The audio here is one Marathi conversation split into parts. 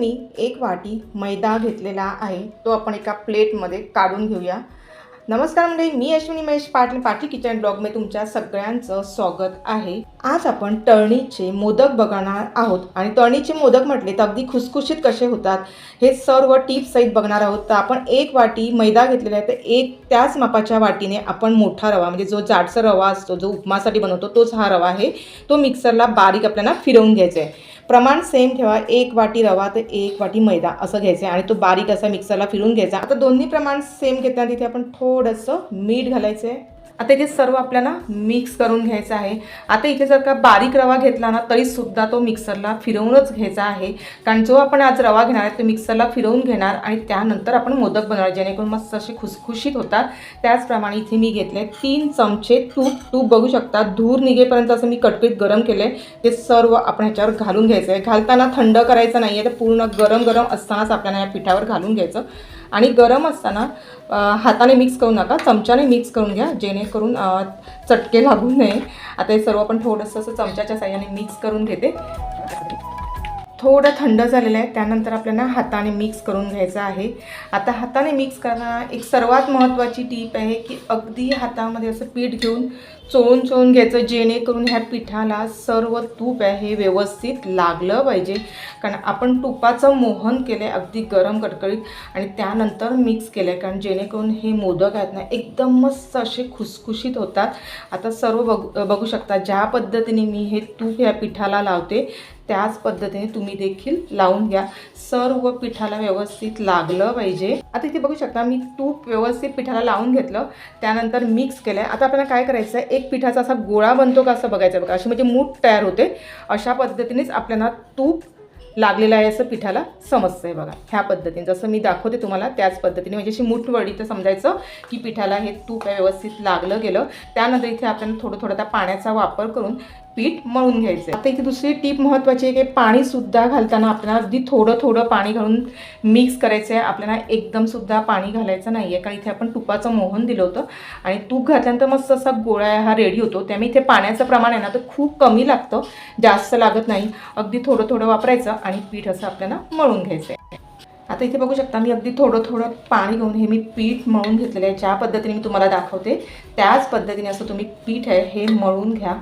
मी 1 वाटी मैदा घेतलेला आहे, तो आपण एका प्लेटमध्ये काढून घेऊया। नमस्कार मंडळी, मी अश्विनी महेश पाटील, पाटील किचन ब्लॉगमध्ये तुमच्या सगळ्यांचं स्वागत आहे। आज आपण तळणीचे मोदक बघणार आहोत आणि तळणीचे मोदक म्हटले तर अगदी खुसखुशीत कसे होतात हे सर्व टिप्स सहित बघणार आहोत। तर आपण 1 वाटी मैदा घेतलेला आहे, तर त्याच मापाच्या वाटीने आपण मोठा रवा म्हणजे जो जाडसर रवा असतो, जो उपमासाठी बनवतो तोच हा रवा आहे, तो मिक्सरला बारीक आपल्याला फिरवून घ्यायचा आहे। प्रमाण सेम ठेवा, 1 वाटी रवा तर 1 वाटी मैदा असं घ्यायचं आणि तो बारीक असा मिक्सरला फिरवून घ्यायचा। आता दोन्ही प्रमाण सेम घेताना तिथे आपण थोडंसं मीठ घालायचं आहे। आता इथे सर्व आपल्याला मिक्स करून घ्यायचं आहे। आता इथे जर का बारीक रवा घेतला ना तरी सुद्धा तो मिक्सरला फिरवूनच घ्यायचा आहे, कारण जो आपण आज रवा घेणार आहे तो मिक्सरला फिरवून घेणार आणि त्यानंतर आपण मोदक बनवणार, जेणेकरून मस्त असे खुसखुशीत होतात। त्याचप्रमाणे इथे मी घेतले 3 चमचे तूप बघू शकता, धूर निघेपर्यंत असं मी कटकीत गरम केले। ते सर्व आपण ह्याच्यावर घालून घ्यायचं आहे। घालताना थंड करायचं नाही आहे, तर पूर्ण गरम असतानाच आपल्याला या पिठावर घालून घ्यायचं आणि गरम असताना हाताने मिक्स करू नका, चमच्याने मिक्स करून घ्या, जेणेकरून चटके लागू नये। आता हे सर्व आपण थोडंसं असं चमच्याच्या साहाय्याने मिक्स करून घेते। थोडं थंड झालेलं आहे, त्यानंतर आपल्याला हाताने मिक्स करून घ्यायचं आहे। आता हाताने मिक्स करताना एक सर्वात महत्त्वाची टीप आहे की अगदी हातामध्ये असं पीठ घेऊन चोळून घ्यायचं, जेणेकरून ह्या पिठाला सर्व तूप आहे हे व्यवस्थित लागलं पाहिजे, कारण आपण तुपाचं मोहन केलं आहे अगदी गरम कडकडीत आणि त्यानंतर मिक्स केलं आहे, कारण जेणेकरून हे मोदक आहेत ना एकदम मस्त असे खुसखुशीत होतात। आता सर्व बघू शकता, ज्या पद्धतीने मी हे तूप ह्या पिठाला लावते त्याच पद्धतीने तुम्ही देखील लावून घ्या, सर्व पिठाला व्यवस्थित लागलं पाहिजे। आता इथे बघू शकता मी तूप व्यवस्थित पिठाला लावून घेतलं, त्यानंतर मिक्स केलं आहे। आता आपल्याला काय करायचं आहे, एक पिठाचा असा गोळा बनतो का असं बघायचं बघा, अशी म्हणजे मूठ तयार होते, अशा पद्धतीनेच आपल्याला तूप लागलेलं आहे असं पिठाला समजतं आहे बघा। ह्या पद्धतीने जसं मी दाखवते तुम्हाला त्याच पद्धतीने, म्हणजे अशी मूठ वळली तर समजायचं की पिठाला हे तूप व्यवस्थित लागलं गेलं। त्यानंतर इथे आपल्याला थोडं त्या पाण्याचा वापर करून पीठ मळून घ्यायचं। आता इथे दुसरी टीप महत्त्वाची आहे की पाणीसुद्धा घालताना आपल्याला अगदी थोडं पाणी घालून मिक्स करायचं आहे, आपल्याला एकदमसुद्धा पाणी घालायचं नाही आहे, कारण इथे आपण तुपाचं मोहन दिलं होतं आणि तूप घातल्यानंतर मस्त असा गोळा हा रेडी होतो। त्यामुळे इथे पाण्याचं प्रमाण आहे ना तर खूप कमी लागतं, जास्त लागत नाही, अगदी थोडं वापरायचं आणि पीठ असं आपल्याला मळून घ्यायचं आहे। आता इथे बघू शकता मी अगदी थोडं पाणी घेऊन हे मी पीठ मळून घेतलेलं आहे। ज्या पद्धतीने मी तुम्हाला दाखवते त्याच पद्धतीने असं तुम्ही पीठ आहे हे मळून घ्या,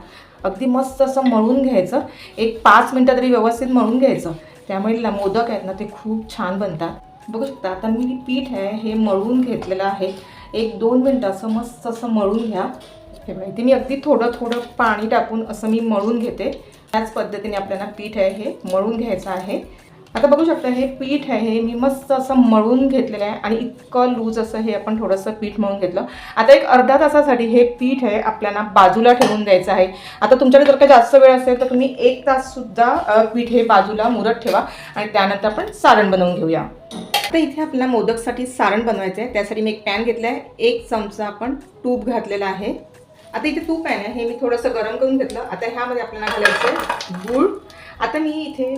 अगदी मस्त असं मळून घ्यायचं, एक 5 मिनटं तरी व्यवस्थित मळून घ्यायचं, त्यामुळे मोदक आहेत ना ते खूप छान बनतात। बघू शकता आता मी पीठ आहे हे मळून घेतलेलं आहे, 1-2 मिनटं असं मस्त असं मळून घ्या। हे बघा इथे मी अगदी थोडं पाणी टाकून असं मी मळून घेते, त्याच पद्धतीने आपल्याला पीठ आहे हे मळून घ्यायचं आहे। आता बघू शकता हे पीठ आहे हे मी मस्त असं मळून घेतलेलं आहे आणि इतकं लूज असं हे आपण थोडंसं पीठ मळून घेतलं। आता एक अर्धा तासासाठी हे पीठ आहे आपल्याला बाजूला ठेवून द्यायचं आहे। आता तुमच्याकडे जर का जास्त वेळ असेल तर तुम्ही 1 ताससुद्धा पीठ हे बाजूला मुरत ठेवा आणि त्यानंतर आपण सारण बनवून घेऊया। आता इथे आपल्याला मोदकसाठी सारण बनवायचं आहे, त्यासाठी मी एक पॅन घेतला आहे, 1 चमचा आपण तूप घातलेला आहे। आता इथे तूप आहे ना हे मी थोडंसं गरम करून घेतलं। आता ह्यामध्ये आपल्याला घालायचं आहे गूळ। आता मी इथे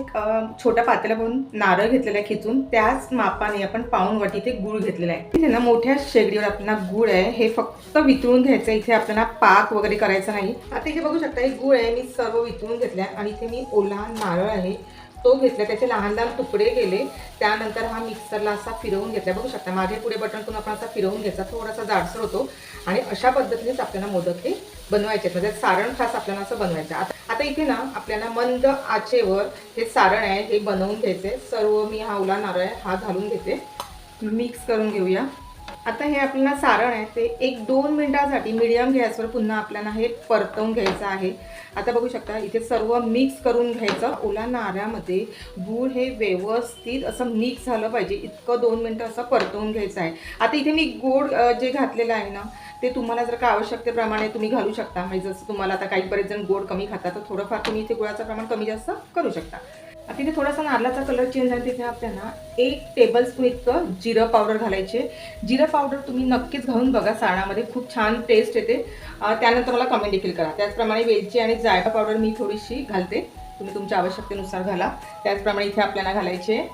छोट्या पातेला बनवून नारळ घेतलेला आहे खिचून, त्याच मापाने आपण पाऊण वाटी इथे गूळ घेतलेला आहे। इथे ना मोठ्या शेगडीवर आपल्याला गूळ आहे हे फक्त वितळून घ्यायचं आहे, इथे आपल्याला पाक वगैरे करायचं नाही। आता इथे बघू शकता हे गूळ आहे मी सर्व वितळून घेतलं आहे आणि इथे मी ओला नारळ आहे तो घेतला, त्याचे लहान तुकडे केले, त्यानंतर हा मिक्सरला असा फिरवून घेतला। बघू शकता मागे पुढे बटन करून आपण असा फिरवून घ्यायचा, थोडासा जाडसर होतो आणि अशा पद्धतीनेच आपल्याला मोदक हे बनवायचे, म्हणजे सारण खास आपल्याला असं बनवायचं। आता इथे ना आपल्याला मंद आचेवर हे सारण आहे हे बनवून घ्यायचे। सर्व मी हा ओला नारळ आहे हा घालून घेते, मिक्स करून घेऊया। आता हे आपल्याला सारण आहे ते 1-2 मिनिटांसाठी मीडियम गॅसवर पुन्हा आपल्याला हे परतवून घ्यायचं आहे। आता बघू शकता इथे सर्व मिक्स करून घ्यायचं, ओला नारळामध्ये गूळ हे व्यवस्थित असं मिक्स झालं पाहिजे, इतकं 2 मिनिटं असं परतवून घ्यायचं आहे। आता इथे मी गोड जे घातलेलं आहे ना ते तुम्हाला जर का आवश्यकतेप्रमाणे तुम्ही घालू शकता, म्हणजे जसं तुम्हाला आता काही बरेच जण गोड कमी खातात तर थोडंफार तुम्ही इथे गुळाचं प्रमाण कमी जास्त करू शकता। आता इथे थोडासा नारळाचा कलर चेंज झाला, तिथे आपल्याला 1 टेबलस्पून इतकं जिरं पावडर घालायचे। जिरं पावडर तुम्ही नक्कीच घालून बघा, सारणामध्ये खूप छान टेस्ट येते, त्यानंतर मला कमेंट देखील करा। त्याचप्रमाणे वेलची आणि जायफळ पावडर मी थोडीशी घालते, तुम्ही तुमच्या आवश्यकतेनुसार घाला। त्याचप्रमाणे इथे आपल्याला घालायचे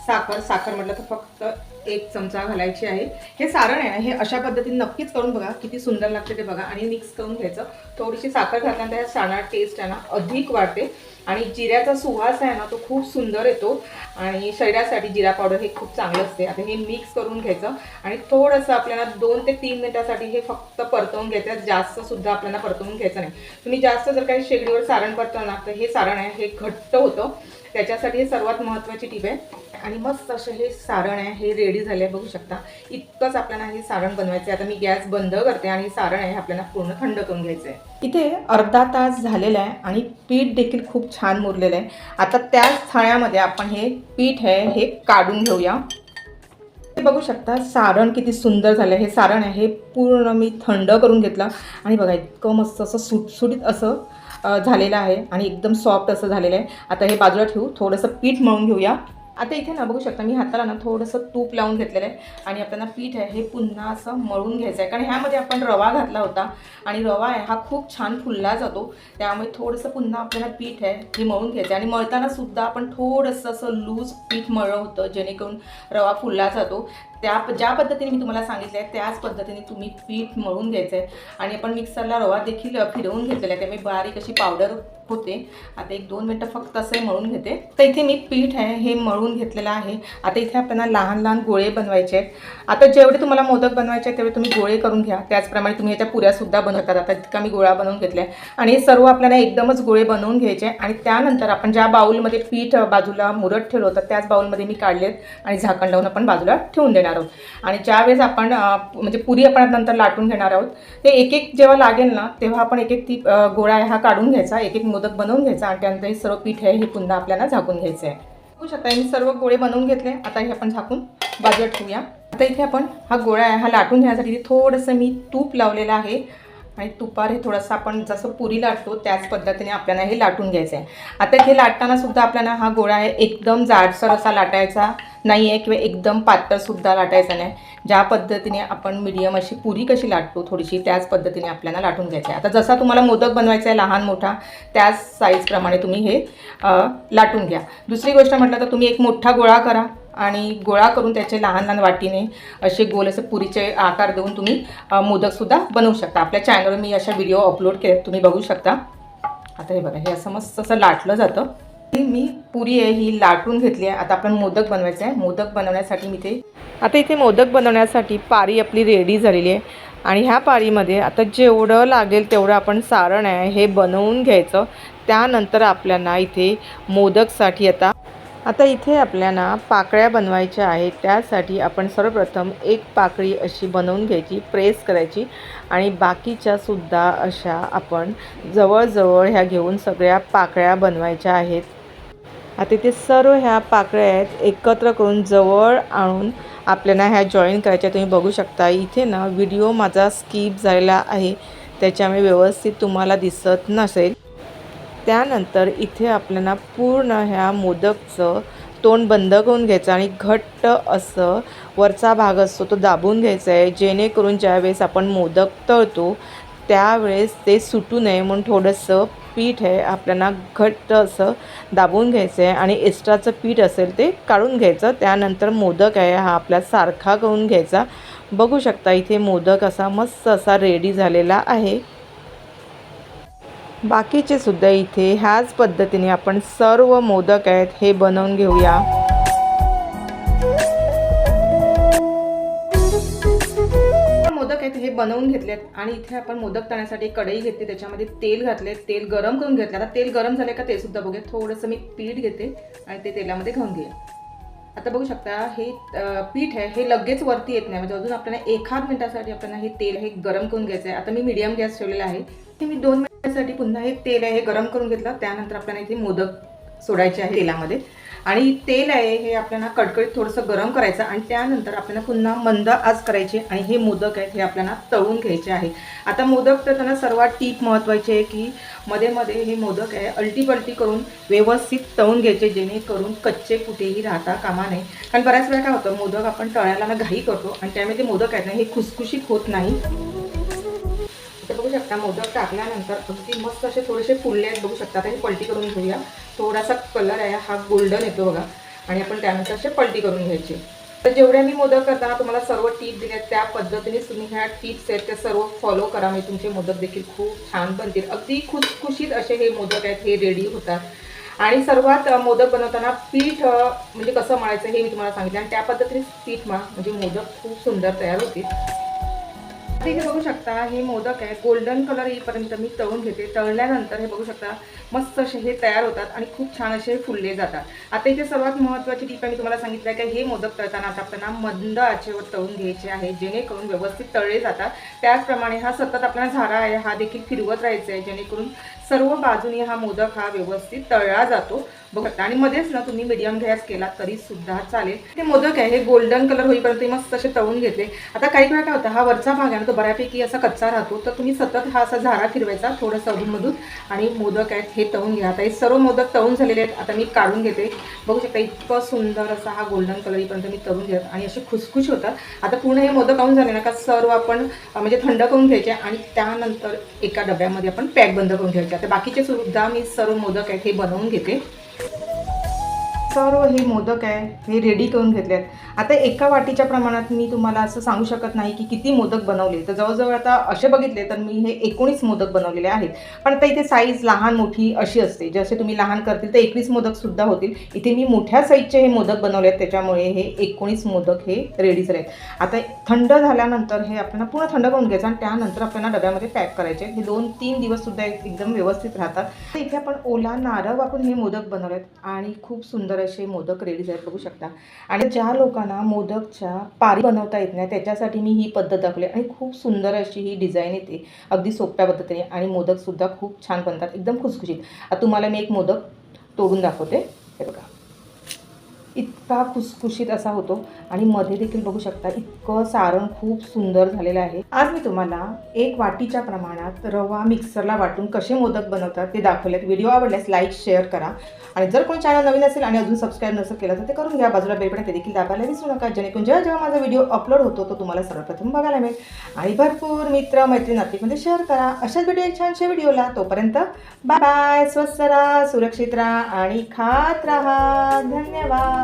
साखर म्हटलं तर फक्त 1 चमचा घालायची आहे। हे सारण आहे ना, हे अशा पद्धतीने नक्कीच करून बघा, किती सुंदर लागते ते बघा। आणि मिक्स करून घ्यायचं। थोडीशी साखर घातल्यानंतर या सारणात टेस्ट आहे ना अधिक वाढते आणि जिऱ्याचा सुवास आहे ना तो खूप सुंदर येतो आणि शरीरासाठी जिरा पावडर हे खूप चांगलं असते। आता हे मिक्स करून घ्यायचं आणि थोडंसं आपल्याला 2 ते 3 मिनिटासाठी हे फक्त परतवून घ्यायचं। जास्त सुद्धा आपल्याला परतवून घ्यायचं नाही। तुम्ही जास्त जर काही शेगडीवर सारण परतवणार तर हे सारण आहे हे घट्ट होतं, त्याच्यासाठी हे सर्वात महत्त्वाची टिप आहे। आणि मस्त असं हे सारण आहे हे रेडी झाले बघू शकता। इतकंच आपल्याला हे सारण बनवायचं आहे। आता मी गॅस बंद करते आणि सारण आहे आपल्याला पूर्ण थंड करून घ्यायचं आहे। इथे अर्धा तास झालेला आहे आणि पीठ देखील खूप छान मुरलेलं आहे। आता त्याच थाळ्यामध्ये आपण हे पीठ आहे हे काढून घेऊया। हे बघू शकता सारण किती सुंदर झालं आहे। हे सारण आहे हे पूर्ण मी थंड करून घेतलं आणि बघा इतकं मस्त असं सुटसुटीत असं झालेलं आहे आणि एकदम सॉफ्ट असं झालेलं आहे। आता हे बाजूला ठेवू, थोडंसं पीठ मळून घेऊया। आता इथे ना बघू शकता मी हाताला ना थोडंसं तूप लावून घेतलेलं आहे आणि आपल्याला पीठ आहे हे पुन्हा असं मळून घ्यायचं आहे, कारण ह्यामध्ये आपण रवा घातला होता आणि रवा आहे हा खूप छान फुलला जातो। त्यामुळे थोडंसं पुन्हा आपल्याला पीठ आहे हे मळून घ्यायचं आहे आणि मळताना सुद्धा आपण थोडंसं असं लूज पीठ मळलं होतं जेणेकरून रवा फुलला जातो। ज्या पद्धतीने मी तुम्हाला सांगितलं आहे त्याच पद्धतीने तुम्ही पीठ मळून घ्यायचं आहे आणि आपण मिक्सरला रवा देखील फिरवून घेतलेला आहे, त्यामुळे बारीक अशी पावडर होते। आता 1-2 मिनटं फक्त असं मळून घेते। तर इथे मी पीठ आहे हे मळून घेतलेलं आहे। आता इथे आपल्याला लहान लहान गोळे बनवायचे आहेत। आता जेवढे तुम्हाला मोदक बनवायचे आहेत तेवढे तुम्ही गोळे करून घ्या। त्याचप्रमाणे तुम्ही याच्या पुऱ्यासुद्धा बनवतात। आता इतका मी गोळा बनवून घेतला आहे आणि हे सर्व आपल्याला एकदमच गोळे बनवून घ्यायचे आणि त्यानंतर आपण ज्या बाउलमध्ये पीठ बाजूला मुरत ठेवलं होतं त्याच बाउलमध्ये मी काढलेत आणि झाकण लावून आपण बाजूला ठेवून देणार आहोत। आणि ज्यावेळेस आपण म्हणजे पुरी आपण नंतर लाटून घेणार आहोत ते एक एक जेव्हा लागेल ना तेव्हा आपण एक एक ती गोळा हा काढून घ्यायचा, एक एक मोदक बनवून घ्यायचा आणि त्यानंतर हे सर्व पीठ आहे हे पुन्हा आपल्याला झाकून घ्यायचं आहे। बघू शकता मी सर्व गोळे बनवून घेतले। आता हे आपण झाकून बाजूला ठेवूया। आता इथे आपण हा गोळा आहे हा लाटून घेण्यासाठी थोडंसं मी तूप लावलेलं आहे आणि तुपावर हे थोडंसं आपण जसं पुरी लाटतो त्याच पद्धतीने आपल्याला हे लाटून घ्यायचं आहे। आता हे लाटताना सुद्धा आपल्याला हा गोळा आहे एकदम जाडसर असा लाटायचा नाही आहे किंवा एकदम पातळसुद्धा लाटायचा नाही। ज्या पद्धतीने आपण मीडियम अशी पुरी कशी लाटतो थोडीशी त्याच पद्धतीने आपल्याला लाटून घ्यायचं आहे। आता जसा तुम्हाला मोदक बनवायचा आहे लहान मोठा त्याच साईजप्रमाणे तुम्ही हे लाटून घ्या। दुसरी गोष्ट म्हटलं तर तुम्ही एक मोठा गोळा करा आणि गोळा करून त्याचे लहान लहान वाटीने असे गोल असे पुरीचे आकार देऊन तुम्ही मोदकसुद्धा बनवू शकता। आपल्या चॅनलवर मी अशा व्हिडिओ अपलोड केले, तुम्ही बघू शकता। आता हे बघा हे असं मस्त असं लाटलं जातं। मी पुरी आहे ही लाटून घेतली आहे। आता आपण मोदक बनवायचं आहे। मोदक बनवण्यासाठी मी आता इथे मोदक बनवण्यासाठी पारी आपली रेडी झालेली आहे आणि ह्या पारीमध्ये आता जेवढं लागेल तेवढं आपण सारण आहे हे बनवून घ्यायचं। त्यानंतर आपल्याला इथे मोदकसाठी आता इथे आपल्याला पाकळ्या बनवायच्या आहेत। त्यासाठी आपण सर्वप्रथम एक पाकळी अशी बनवून घ्यायची, प्रेस करायची आणि बाकीच्या सुद्धा अशा आपण जवळजवळ ह्या घेऊन सगळ्या पाकळ्या बनवायच्या आहेत। आता इथे सर्व ह्या पाकळ्या आहेत एकत्र करून जवळ आणून आपल्याला ह्या जॉईन करायच्या। तुम्ही बघू शकता इथे ना व्हिडिओ माझा स्किप झालेला आहे त्याच्यामुळे व्यवस्थित तुम्हाला दिसत नसेल। त्यानंतर इथे आपल्याला पूर्ण ह्या मोदकचं तोंड बंद करून घ्यायचं आणि घट्ट असं वरचा भाग असतो तो दाबून घ्यायचा आहे, जेणेकरून ज्यावेळेस आपण मोदक तळतो त्यावेळेस ते सुटू नये म्हणून थोडंसं पीठ आहे आपल्याला घट्ट असं दाबून घ्यायचं आहे आणि एक्स्ट्राचं पीठ असेल ते काढून घ्यायचं। त्यानंतर मोदक आहे हा आपल्या सारखा करून घ्यायचा। बघू शकता इथे मोदक असा मस्त असा रेडी झालेला आहे। बाकीचे सुद्धा इथे ह्याच पद्धतीने आपण सर्व मोदक आहेत हे बनवून घेऊया। मोदक आहेत हे बनवून घेतलेत आणि इथे आपण मोदक तळण्यासाठी कढई घेतली, त्याच्यामध्ये तेल घातले, तेल गरम करून घेतलं। आता तेल गरम झाले का ते सुद्धा बघूया। थोडंसं मी पीठ घेते आणि ते तेलामध्ये घालून घेऊया। आता बघू शकता हे पीठ आहे हे लगेच वरती येत नाही, म्हणजे अजून आपल्याला 1-8 मिनिटासाठी आपल्याला हे तेल हे गरम करून घ्यायचं आहे। आता मी मीडियम गॅस ठेवलेला आहे। ते मी 2 मिनिटासाठी पुन्हा हे तेल आहे हे गरम करून घेतलं। त्यानंतर आपल्याला इथे मोदक सोडायचे आहे तेलामध्ये आणि तेल आहे हे आपल्याला कडकडीत थोडंसं गरम करायचं आणि त्यानंतर आपल्याला पुन्हा मंद आच करायची आणि हे मोदक आहेत हे आपल्याला तळून घ्यायचे आहे। आता मोदक तळताना सर्वात टीप महत्त्वाची आहे की मध्ये मध्ये हे मोदक आहे अलटी-पलटी करून व्यवस्थित तळून घ्यायचे, जेणेकरून कच्चे कुठेही राहता कामा नये। कारण बऱ्याच वेळा काय होतं मोदक आपण तळायला ना घाई करतो आणि त्यामुळे ते मोदक आहेत ना हे खुसखुशीत होत नाही। बघू शकता मोदक टाकल्यानंतर अगदी मस्त असे थोडेसे फुलले आहेत बघू शकता। आता हे पलटी करून घेऊया। थोडासा कलर आहे हा गोल्डन येतो बघा आणि आपण त्यानंतर असे पलटी करून घ्यायचे। तर जेवढ्या मी मोदक करताना तुम्हाला सर्व टिप दिल्यात त्या पद्धतीने तुम्ही ह्या टिप्स आहेत त्या सर्व फॉलो करा, म्हणजे तुमचे मोदक देखील खूप छान बनतील. अगदी खुसखुशीत असे हे मोदक आहेत, हे रेडी होतात. आणि सर्वात मोदक बनवताना पीठ म्हणजे कसं मळायचं हे मी तुम्हाला सांगितलं, आणि त्या पद्धतीने पीठ मळा म्हणजे मोदक खूप सुंदर तयार होतील. आता इथे बघू शकता हे मोदक आहे, गोल्डन कलर येईपर्यंत मी तळून घेते. तळल्यानंतर हे बघू शकता मस्त असे हे तयार होतात आणि खूप छान असे फुलले जातात. आता इथे सर्वात महत्त्वाची टीप मी तुम्हाला सांगितलं आहे की हे मोदक तळताना आता आपल्याला मंद आचेवर तळून घ्यायचे आहे, जेणेकरून व्यवस्थित तळले जातात. त्याचप्रमाणे हा सतत आपला झारा आहे हा देखील फिरवत राहायचा आहे, जेणेकरून सर्व बाजूनी हा मोदक हा व्यवस्थित तळला जातो. बघा, आणि मध्येच ना तुम्ही मीडियम गॅस केला तरी सुद्धा चालेल. हे मोदक आहे हे गोल्डन कलर होईपर्यंत मस्त असे तळून घेतले. आता काही वेळा काय होतं, हा वरचा भाग आहे ना तो बऱ्यापैकी असा कच्चा राहतो, तर तुम्ही सतत हा असा झारा फिरवायचा थोडंसं अधूनमधून, आणि मोदक आहेत हे तळून घ्या. आता हे सर्व मोदक तळून झालेले आहेत, आता मी काढून घेते. बघू शकता इतकं सुंदर असा हा गोल्डन कलर येईपर्यंत मी तळून घेत आणि असे खुसखुश होतात. आता पूर्ण हे मोदक तळून झाले ना का सर्व आपण म्हणजे थंड करून घ्यायचे आणि त्यानंतर एका डब्यामध्ये आपण पॅक बंद करून घ्यायचे. आता बाकीचे सुद्धा मी सर्व मोदक आहेत हे बनवून घेते. सर्व हे मोदक आहे हे रेडी करून घेतले आहेत. आता एका वाटीच्या प्रमाणात मी तुम्हाला असं सांगू शकत नाही की किती मोदक बनवले, तर जवळजवळ आता असे बघितले तर मी हे 19 मोदक बनवलेले आहेत. पण आता इथे साईज लहान मोठी अशी असते, जसे तुम्ही लहान करतील तर 21 मोदकसुद्धा होतील. इथे मी मोठ्या साईजचे हे मोदक बनवले आहेत, त्याच्यामुळे हे 19 मोदक हे रेडी झाले आहेत. आता थंड झाल्यानंतर हे आपल्याला पूर्ण थंड करून घ्यायचं आणि त्यानंतर आपल्याला डब्यामध्ये पॅक करायचे. हे 2-3 दिवससुद्धा एकदम व्यवस्थित राहतात. तर इथे आपण ओला नारळ वापरून हे मोदक बनवले आहेत आणि खूप सुंदर असे मोदक रेडी झाले बघू शकता. आणि ज्या लोकांना मोदकच्या पारी बनवता येत नाही त्याच्यासाठी मी ही पद्धत दाखवली आणि खूप सुंदर अशी ही डिझाईन येते अगदी सोप्या पद्धतीने, आणि मोदकसुद्धा खूप छान बनतात एकदम खुसखुशीत. आता तुम्हाला मी एक मोदक तोडून दाखवते. हे बघा इतका खुसखुशीत असा होतो आणि मध्ये देखील बघू शकता इतकं सारण खूप सुंदर झालेलं आहे. आज मी तुम्हाला 1 वाटीच्या प्रमाणात रवा मिक्सरला वाटून कसे मोदक बनवतात ते दाखवलेत. व्हिडिओ आवडल्यास लाईक शेअर करा, आणि जर कोणी चॅनल नवीन असेल आणि अजून सबस्क्राईब नसेल केलं तर ते करून घ्या. बाजूला बेल बटन ते देखील दाबायला विसरू नका, जेणेकरून जेव्हा माझा व्हिडिओ अपलोड होतो तो तुम्हाला सर्वप्रथम बघायला मिळेल. आणि भरपूर मित्र मैत्रीण नातेमध्ये शेअर करा. अशाच व्हिडिओ एक छानशा व्हिडिओला. तोपर्यंत बाय बाय. स्वस्त राहा, सुरक्षित राहा आणि खात राहा. धन्यवाद.